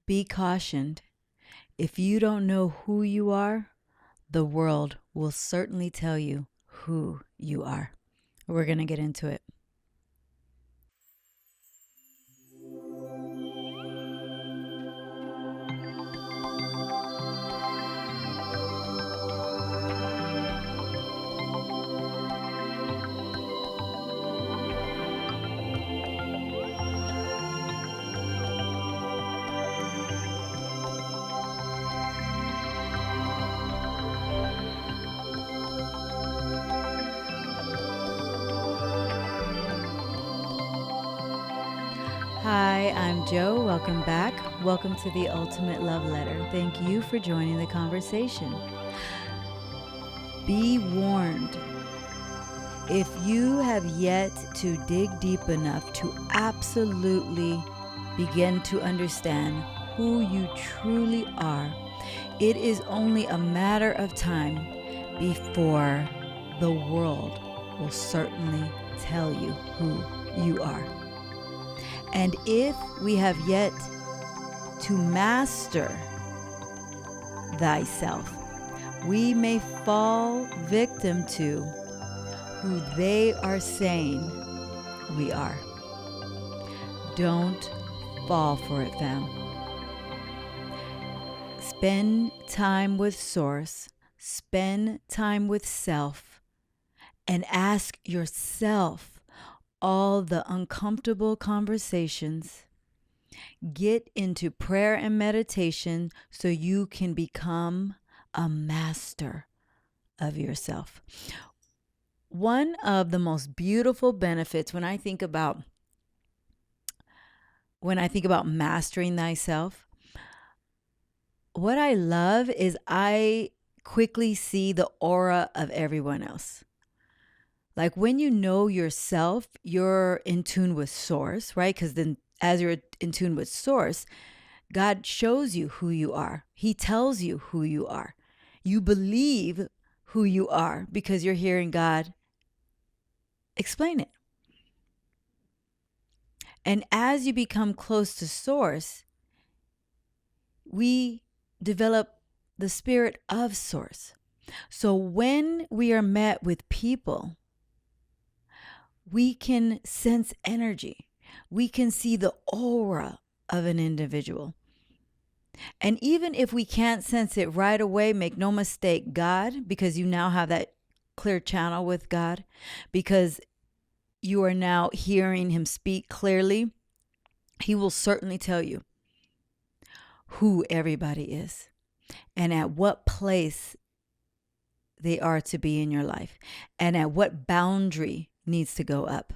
Be cautioned. If you don't know who you are, the world will certainly tell you who you are. We're going to get into it. Hi, I'm Joe. Welcome back. Welcome to the Ultimate Love Letter. Thank you for joining the conversation. Be warned. If you have yet to dig deep enough to absolutely begin to understand who you truly are, it is only a matter of time before the world will certainly tell you who you are. And if we have yet to master thyself, we may fall victim to who they are saying we are. Don't fall for it, fam. Spend time with Source, spend time with self, and ask yourself all the uncomfortable conversations. Get into prayer and meditation so you can become a master of yourself. One of the most beautiful benefits when I think about mastering thyself, what I love is I quickly see the aura of everyone else. Like when you know yourself, you're in tune with Source, right? Because then as you're in tune with Source, God shows you who you are. He tells you who you are. You believe who you are because you're hearing God explain it. And as you become close to Source, we develop the spirit of Source. So when we are met with people, we can sense energy. We can see the aura of an individual. And even if we can't sense it right away, make no mistake, God, because you now have that clear channel with God, because you are now hearing him speak clearly, he will certainly tell you who everybody is and at what place they are to be in your life and at what boundary needs to go up.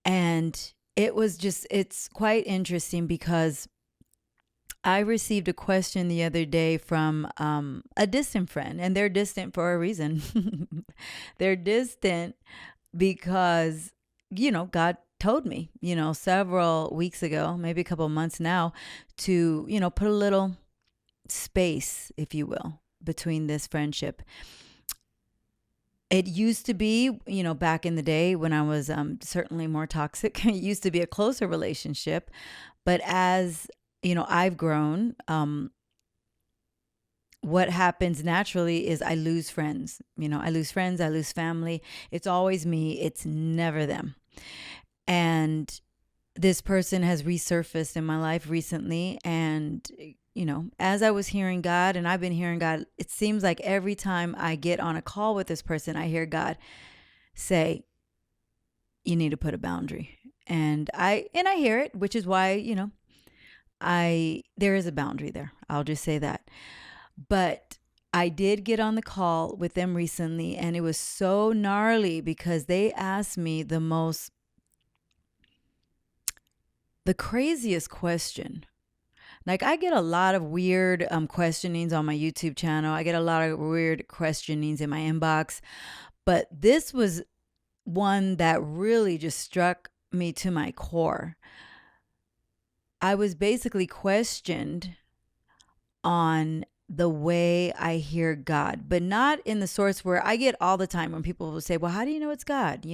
And it's quite interesting because I received a question the other day from a distant friend, and they're distant for a reason. They're distant because, God told me, several weeks ago, maybe a couple of months now, to, put a little space, if you will, between this friendship. It used to be, back in the day when I was certainly more toxic, it used to be a closer relationship. But as, I've grown, what happens naturally is I lose friends. I lose friends, I lose family. It's always me. It's never them. And this person has resurfaced in my life recently. And as I was hearing God, and I've been hearing God, it seems like every time I get on a call with this person, I hear God say, you need to put a boundary. And I hear it, which is why, there is a boundary there. I'll just say that. But I did get on the call with them recently, and it was so gnarly because they asked me the craziest question. Like, I get a lot of weird questionings on my YouTube channel. I get a lot of weird questionings in my inbox. But this was one that really just struck me to my core. I was basically questioned on the way I hear God, but not in the source where I get all the time when people will say, well, how do you know it's God?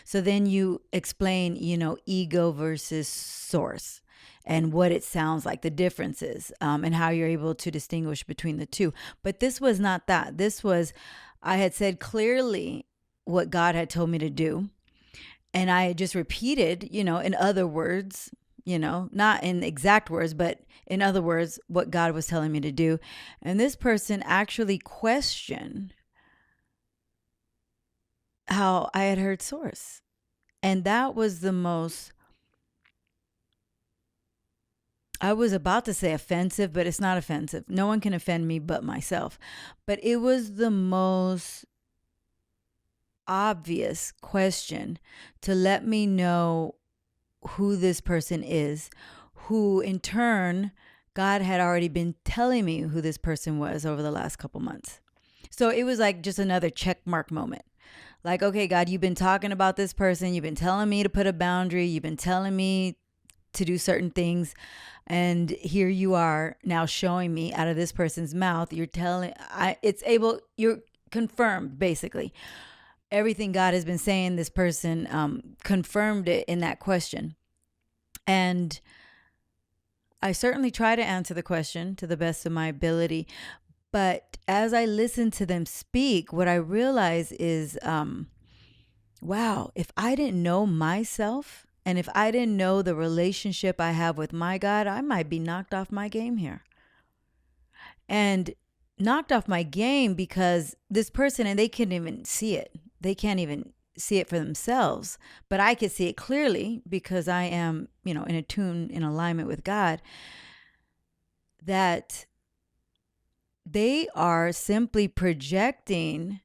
So then you explain, ego versus source. and what it sounds like, the differences, and how you're able to distinguish between the two. But this was not that. This was, I had said clearly what God had told me to do. And I just repeated, in other words, not in exact words, but in other words, what God was telling me to do. And this person actually questioned how I had heard source. And that was the most, I was about to say offensive, but it's not offensive. No one can offend me but myself. But it was the most obvious question to let me know who this person is, who in turn, God had already been telling me who this person was over the last couple months. So it was like just another check mark moment. Like, okay, God, you've been talking about this person. You've been telling me to put a boundary. You've been telling me to do certain things. And here you are now showing me out of this person's mouth. You're confirmed basically. Everything God has been saying, this person confirmed it in that question. And I certainly try to answer the question to the best of my ability. But as I listen to them speak, what I realize is, wow, if I didn't know myself and if I didn't know the relationship I have with my God, I might be knocked off my game here. And knocked off my game because this person, and they can't even see it. They can't even see it for themselves. But I could see it clearly because I am, in in alignment with God, that they are simply projecting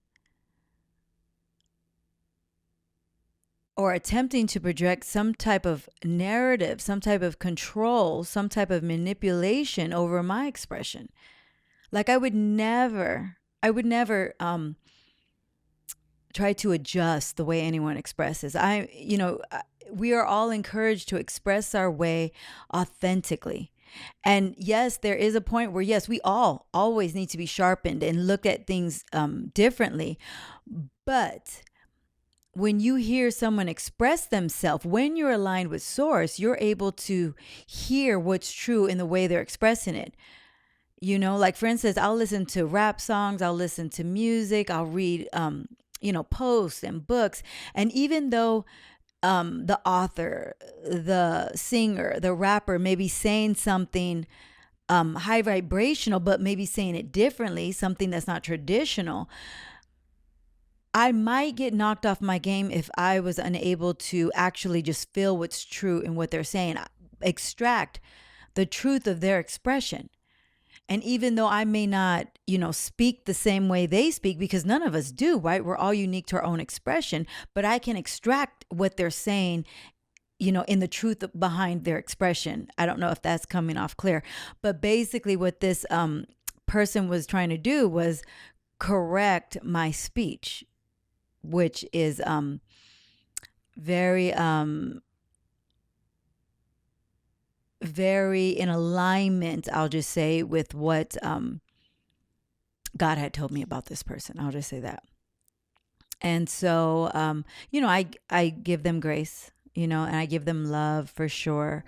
or attempting to project some type of narrative, some type of control, some type of manipulation over my expression. Like I would never try to adjust the way anyone expresses. We are all encouraged to express our way authentically. And yes, there is a point where, yes, we all always need to be sharpened and look at things differently. But when you hear someone express themselves, when you're aligned with source, you're able to hear what's true in the way they're expressing it. Like for instance, I'll listen to rap songs, I'll listen to music, I'll read, posts and books. And even though the author, the singer, the rapper may be saying something high vibrational, but maybe saying it differently, something that's not traditional, I might get knocked off my game if I was unable to actually just feel what's true in what they're saying, extract the truth of their expression. And even though I may not, speak the same way they speak, because none of us do, right? We're all unique to our own expression, but I can extract what they're saying, in the truth behind their expression. I don't know if that's coming off clear, but basically what this person was trying to do was correct my speech, which is very very in alignment, I'll just say, with what God had told me about this person. I'll just say that. And so, I give them grace, and I give them love for sure.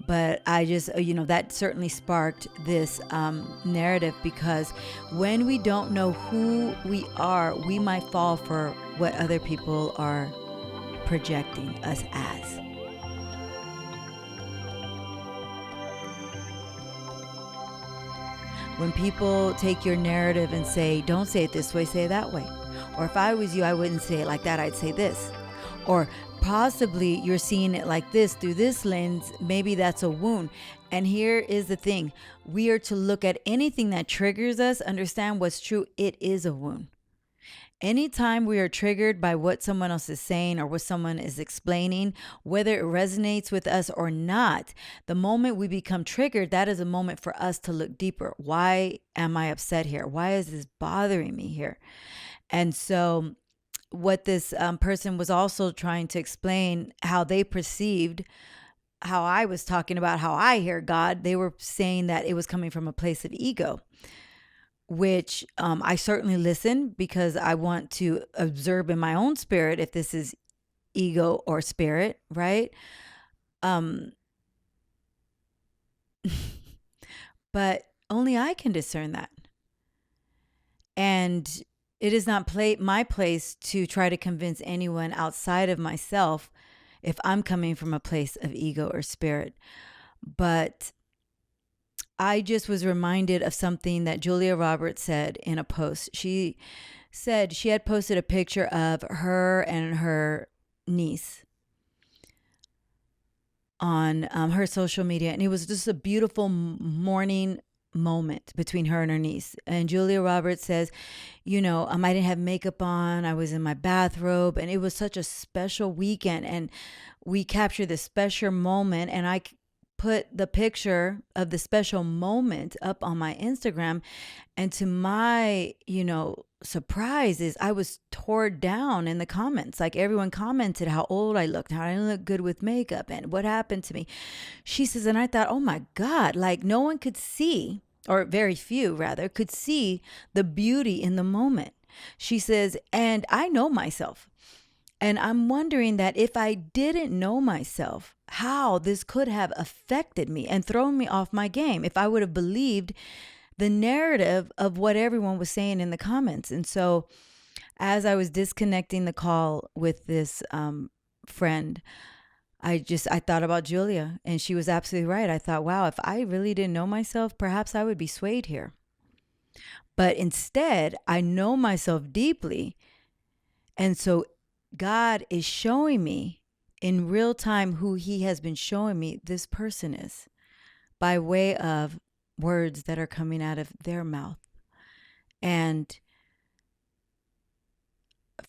But I just, that certainly sparked this narrative, because when we don't know who we are, we might fall for what other people are projecting us as. When people take your narrative and say, don't say it this way, say it that way. Or if I was you, I wouldn't say it like that, I'd say this. Or possibly you're seeing it like this through this lens, maybe that's a wound. And here is the thing. We are to look at anything that triggers us, understand what's true. It is a wound. Anytime we are triggered by what someone else is saying or what someone is explaining, whether it resonates with us or not, the moment we become triggered, that is a moment for us to look deeper. Why am I upset here? Why is this bothering me here? And so what this person was also trying to explain, how they perceived how I was talking about how I hear God, they were saying that it was coming from a place of ego, which I certainly listen because I want to observe in my own spirit if this is ego or spirit, right? But only I can discern that. And it is not my place to try to convince anyone outside of myself if I'm coming from a place of ego or spirit. But I just was reminded of something that Julia Roberts said in a post. She said she had posted a picture of her and her niece on her social media, and it was just a beautiful morning moment between her and her niece. And Julia Roberts says, I didn't have makeup on, I was in my bathrobe, and it was such a special weekend, and we captured this special moment, and I put the picture of the special moment up on my Instagram. And to my, surprise is I was torn down in the comments. Like, everyone commented how old I looked, how I didn't look good with makeup, and what happened to me. She says, and I thought, oh my God, like no one could see, or very few rather, could see the beauty in the moment. She says, and I know myself. And I'm wondering that if I didn't know myself, how this could have affected me and thrown me off my game if I would have believed the narrative of what everyone was saying in the comments. And so as I was disconnecting the call with this friend, I thought about Julia, and she was absolutely right. I thought, wow, if I really didn't know myself, perhaps I would be swayed here. But instead, I know myself deeply. And so God is showing me in real time who he has been showing me this person is by way of words that are coming out of their mouth. And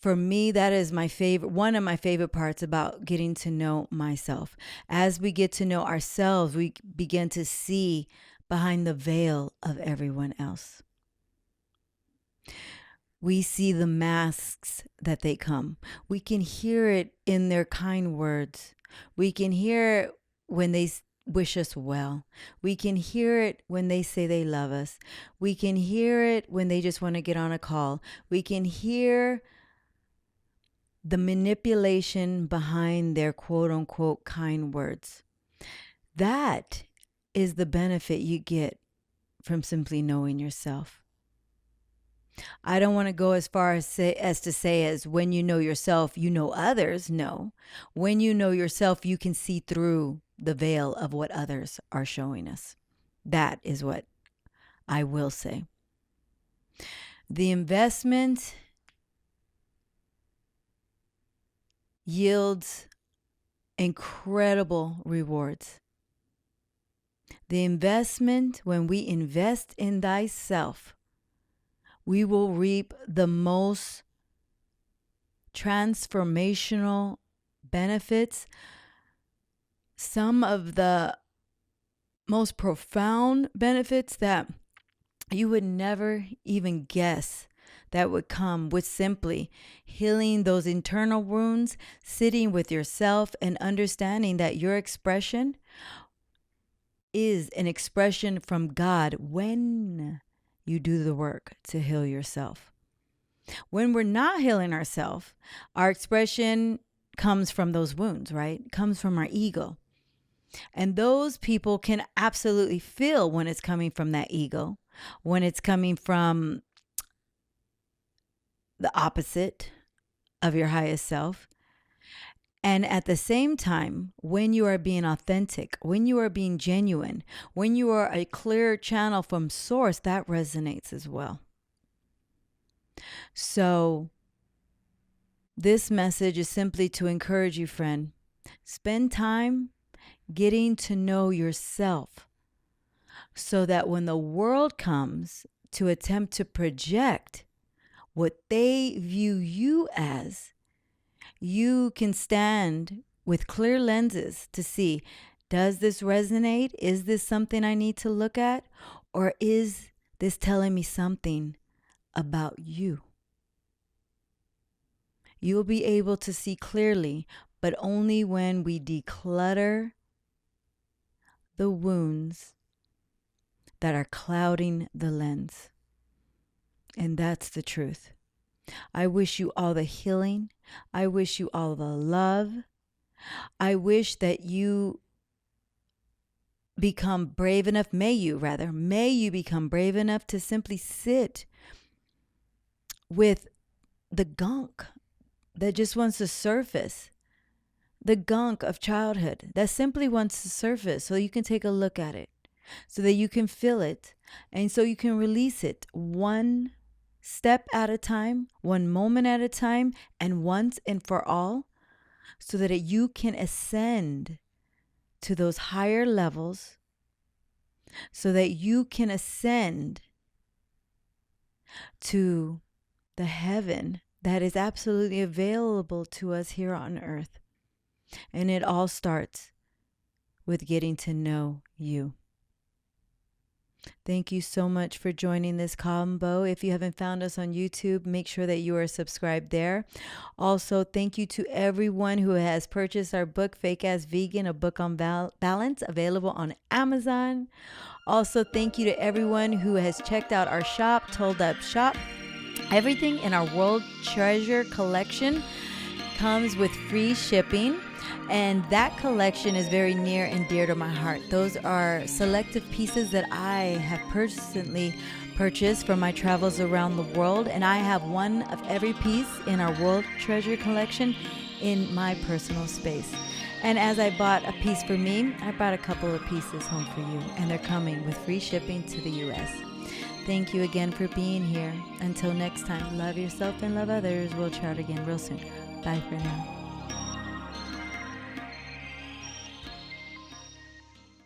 for me, that is one of my favorite parts about getting to know myself. As we get to know ourselves, we begin to see behind the veil of everyone else. We see the masks that they come. We can hear it in their kind words. We can hear it when they wish us well. We can hear it when they say they love us. We can hear it when they just want to get on a call. We can hear the manipulation behind their quote unquote kind words. That is the benefit you get from simply knowing yourself. I don't want to go as far as to say as when you know yourself, you know others. No. When you know yourself, you can see through the veil of what others are showing us. That is what I will say. The investment yields incredible rewards. The investment, when we invest in thyself, we will reap the most transformational benefits, some of the most profound benefits that you would never even guess that would come with simply healing those internal wounds, sitting with yourself, and understanding that your expression is an expression from God when you do the work to heal yourself. When we're not healing ourselves, our expression comes from those wounds, right? Comes from our ego. And those people can absolutely feel when it's coming from that ego, when it's coming from the opposite of your highest self. And at the same time, when you are being authentic, when you are being genuine, when you are a clear channel from source, that resonates as well. So this message is simply to encourage you, friend. Spend time getting to know yourself so that when the world comes to attempt to project what they view you as, you can stand with clear lenses to see, does this resonate? Is this something I need to look at? Or is this telling me something about you? You will be able to see clearly, but only when we declutter the wounds that are clouding the lens. And that's the truth. I wish you all the healing. I wish you all the love. I wish that you become brave enough, may you become brave enough to simply sit with the gunk that just wants to surface, the gunk of childhood that simply wants to surface, so you can take a look at it, so that you can feel it, and so you can release it one step at a time, one moment at a time, and once and for all, so that you can ascend to those higher levels, so that you can ascend to the heaven that is absolutely available to us here on earth. And it all starts with getting to know you. Thank you so much for joining this convo. If you haven't found us on YouTube, make sure that you are subscribed there. Also, thank you to everyone who has purchased our book, Fake Ass Vegan, a book on balance, available on Amazon. Also, thank you to everyone who has checked out our shop, Told Up Shop. Everything in our World Treasure collection comes with free shipping. And that collection is very near and dear to my heart. Those are selective pieces that I have personally purchased from my travels around the world. And I have one of every piece in our World Treasure collection in my personal space. And as I bought a piece for me, I brought a couple of pieces home for you. And they're coming with free shipping to the U.S. Thank you again for being here. Until next time, love yourself and love others. We'll chat again real soon. Bye for now.